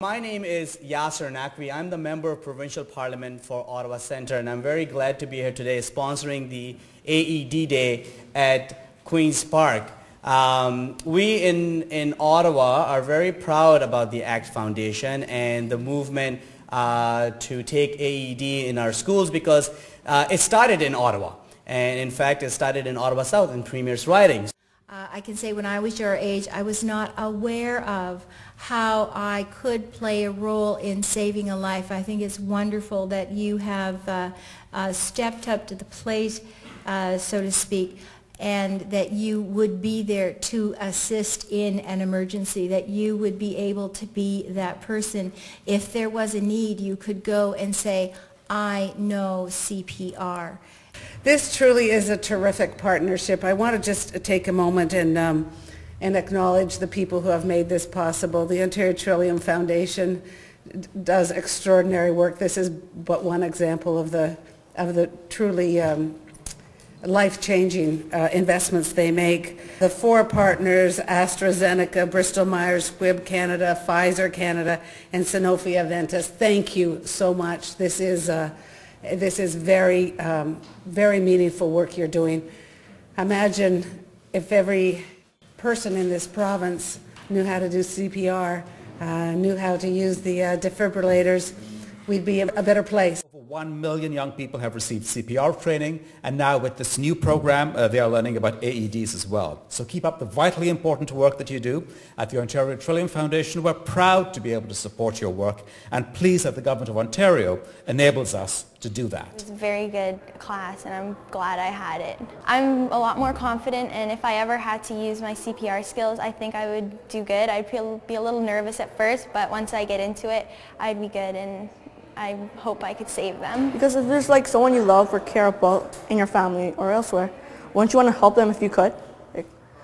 My name is Yasir Naqvi. I'm the member of Provincial Parliament for Ottawa Centre, and I'm very glad to be here today sponsoring the AED Day at Queen's Park. We in Ottawa are very proud about the ACT Foundation and the movement to take AED in our schools because it started in Ottawa. And in fact, it started in Ottawa South in Premier's ridings. I can say when I was your age, I was not aware of how I could play a role in saving a life. I think it's wonderful that you have stepped up to the plate, so to speak, and that you would be there to assist in an emergency, that you would be able to be that person. If there was a need, you could go and say, I know CPR. This truly is a terrific partnership. I want to just take a moment and acknowledge the people who have made this possible. The Ontario Trillium Foundation does extraordinary work. This is but one example of the truly life-changing investments they make. The four partners, AstraZeneca, Bristol-Myers, Squibb Canada, Pfizer Canada, and sanofi-aventis, thank you so much. This is very, very meaningful work you're doing. Imagine if every person in this province knew how to do CPR, knew how to use the defibrillators, we'd be a better place. Over 1 million young people have received CPR training, and now with this new program, they are learning about AEDs as well. So keep up the vitally important work that you do at the Ontario Trillium Foundation. We're proud to be able to support your work, and pleased that the Government of Ontario enables us to do that. It was a very good class, and I'm glad I had it. I'm a lot more confident, and if I ever had to use my CPR skills, I think I would do good. I'd be a little nervous at first, but once I get into it, I'd be good, and I hope I could save them. Because if there's like someone you love or care about in your family or elsewhere, wouldn't you want to help them if you could?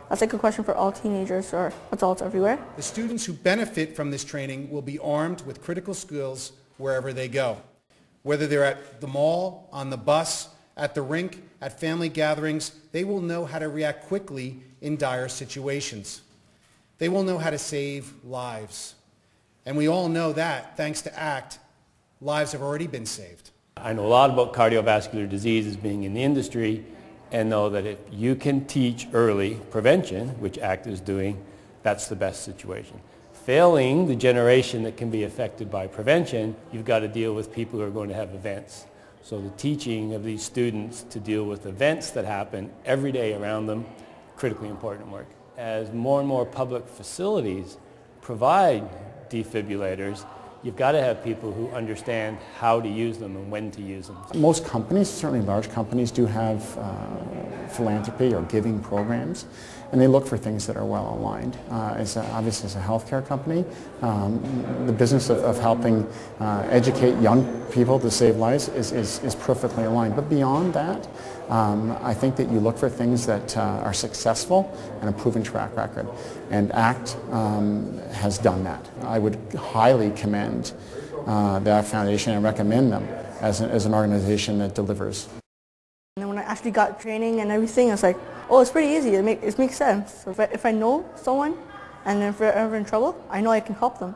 That's like a question for all teenagers or adults everywhere. The students who benefit from this training will be armed with critical skills wherever they go. Whether they're at the mall, on the bus, at the rink, at family gatherings, they will know how to react quickly in dire situations. They will know how to save lives. And we all know that, thanks to ACT, lives have already been saved. I know a lot about cardiovascular diseases being in the industry, and know that if you can teach early prevention, which ACT is doing, that's the best situation. Failing the generation that can be affected by prevention, you've got to deal with people who are going to have events. So the teaching of these students to deal with events that happen every day around them, critically important work. As more and more public facilities provide defibrillators, you've got to have people who understand how to use them and when to use them. Most companies, certainly large companies, do have philanthropy or giving programs, and they look for things that are well aligned. Obviously, as a healthcare company, the business of helping educate young people to save lives is perfectly aligned. But beyond that, I think that you look for things that are successful and a proven track record. And ACT has done that. I would highly commend the ACT Foundation and recommend them as an organization that delivers. And then when I actually got training and everything, I was like, oh, it's pretty easy. It makes sense. So if I know someone and if they're ever in trouble, I know I can help them.